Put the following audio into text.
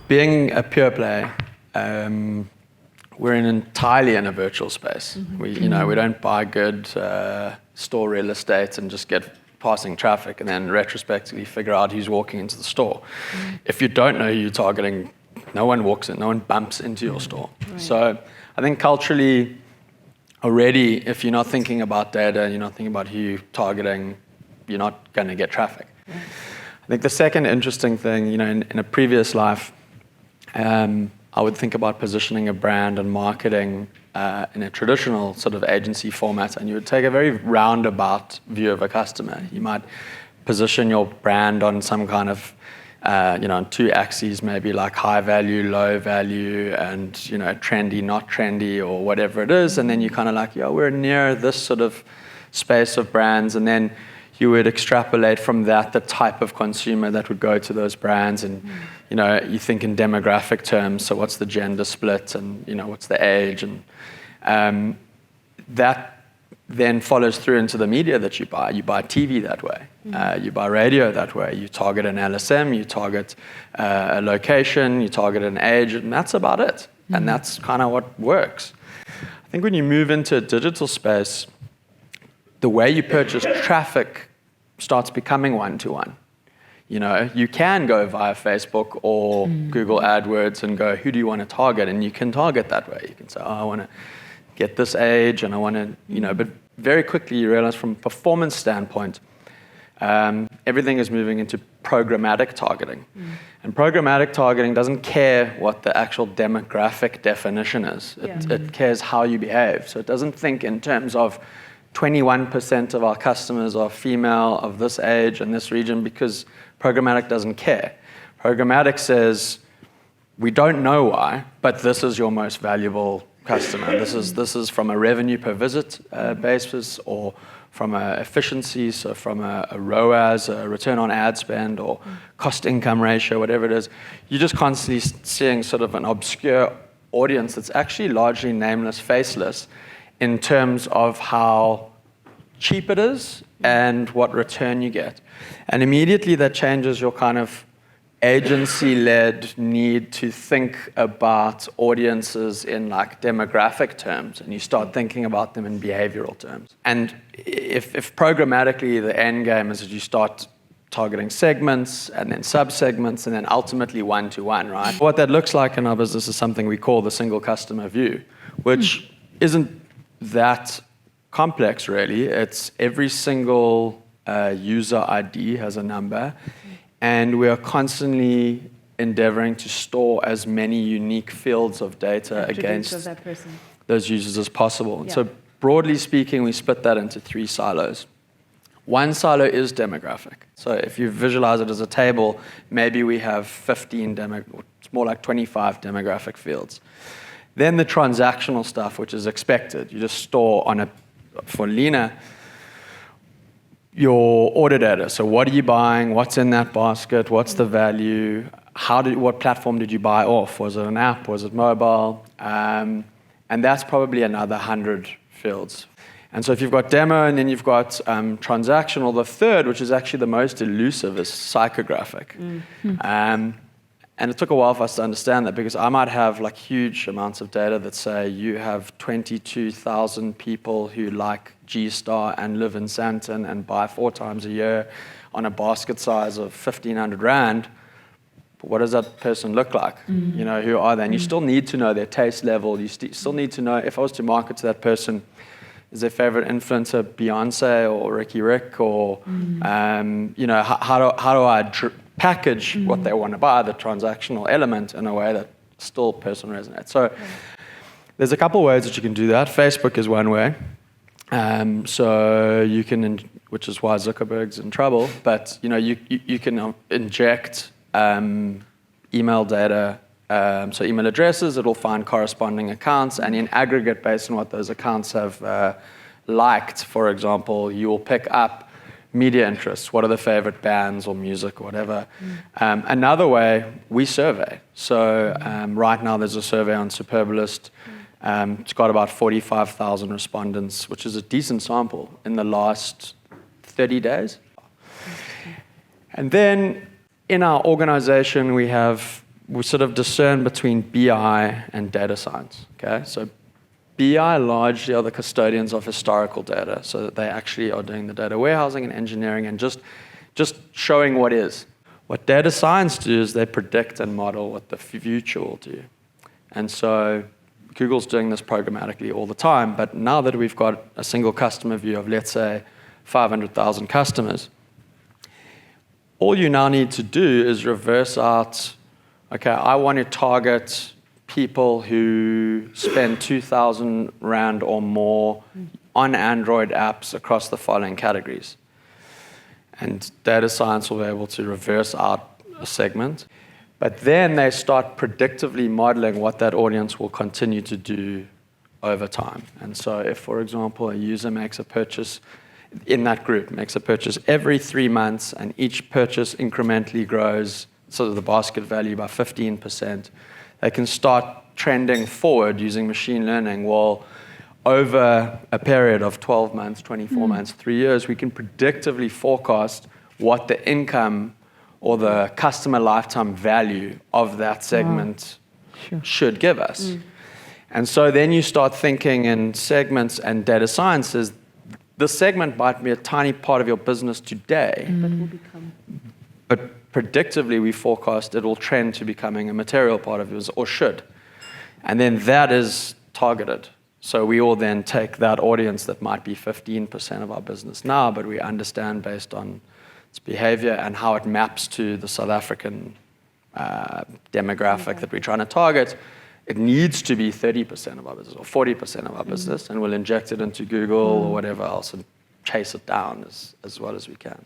being a pure play, we're entirely in a virtual space. We don't buy good store real estate and just get passing traffic and then retrospectively figure out who's walking into the store. If you don't know who you're targeting, no one walks in, no one bumps into your store. Right. So I think culturally, already, if you're not thinking about data, you're not thinking about who you're targeting, you're not going to get traffic. Right. I think the second interesting thing, in a previous life, I would think about positioning a brand and marketing in a traditional sort of agency format, and you would take a very roundabout view of a customer. You might position your brand on some kind of, on two axes, maybe like high value, low value, and, trendy, not trendy, or whatever it is. And then you kind of like, we're near this sort of space of brands. And then you would extrapolate from that the type of consumer that would go to those brands. And, you think in demographic terms. So what's the gender split and, what's the age? And that then follows through into the media that you buy. You buy TV that way. You buy radio that way. You target an LSM, you target a location, you target an age, and that's about it. And that's kind of what works. I think when you move into a digital space, the way you purchase traffic starts becoming one-to-one. You can go via Facebook or Google AdWords and go, who do you want to target? And you can target that way. You can say, I want to get this age and I want to, but very quickly you realize from a performance standpoint, everything is moving into programmatic targeting. And programmatic targeting doesn't care what the actual demographic definition is. It cares how you behave. So it doesn't think in terms of 21% of our customers are female of this age and this region, because programmatic doesn't care. Programmatic says, we don't know why, but this is your most valuable customer. This is from a revenue per visit basis, or from a efficiency, so from a ROAS, a return on ad spend, or cost income ratio, whatever it is. You're just constantly seeing sort of an obscure audience that's actually largely nameless, faceless, in terms of how cheap it is and what return you get. And immediately that changes your kind of agency-led need to think about audiences in like demographic terms, and you start thinking about them in behavioral terms. And if programmatically the end game is that you start targeting segments and then sub-segments and then ultimately one-to-one, right? What that looks like in our business is something we call the single customer view, which isn't that complex, really. It's every single user ID has a number, and we are constantly endeavoring to store as many unique fields of data against those users as possible. Yeah. So broadly speaking, we split that into 3 silos. One silo is demographic. So if you visualize it as a table, maybe we have 15 it's more like 25 demographic fields. Then the transactional stuff, which is expected. You just store for Lena, your order data. So what are you buying? What's in that basket? What's the value? What platform did you buy off? Was it an app? Was it mobile? And that's probably another 100 fields. And so if you've got demo and then you've got transactional, the third, which is actually the most elusive, is psychographic. And it took a while for us to understand that, because I might have like huge amounts of data that say you have 22,000 people who like G-Star and live in Sandton and buy 4 times a year on a basket size of 1,500 Rand. But what does that person look like? Who are they? And you still need to know their taste level. You still need to know, if I was to market to that person, is their favorite influencer Beyonce or Ricky Rick, or how do I package what they want to buy, the transactional element, in a way that still person resonates. So there's a couple ways that you can do that. Facebook is one way. So you can, which is why Zuckerberg's in trouble, but you can inject email data, so email addresses. It'll find corresponding accounts, and in aggregate, based on what those accounts have liked, for example, you will pick up media interests. What are the favorite bands or music or whatever? Another way, we survey. So right now there's a survey on Superbalist. It's got about 45,000 respondents, which is a decent sample in the last 30 days. And then in our organization, we have we sort of discern between BI and data science. Okay, so BI largely are the custodians of historical data, so that they actually are doing the data warehousing and engineering and just showing what is. What data science do is they predict and model what the future will do. And so Google's doing this programmatically all the time, but now that we've got a single customer view of, let's say, 500,000 customers, all you now need to do is reverse out, okay, I want to target people who spend 2,000 Rand or more on Android apps across the following categories. And data science will be able to reverse out a segment. But then they start predictively modeling what that audience will continue to do over time. And so if, for example, a user makes a purchase in that group, makes a purchase every 3 months, and each purchase incrementally grows sort of the basket value by 15%, they can start trending forward using machine learning. Well, over a period of 12 months, 24 months, 3 years, we can predictively forecast what the income or the customer lifetime value of that segment should give us. And so then you start thinking in segments and data sciences. The segment might be a tiny part of your business today, but predictively we forecast it will trend to becoming a material part of yours, or should. And then that is targeted. So we all then take that audience that might be 15% of our business now, but we understand based on its behavior and how it maps to the South African demographic that we're trying to target, it needs to be 30% of our business or 40% of our business, and we'll inject it into Google or whatever else and chase it down as well as we can.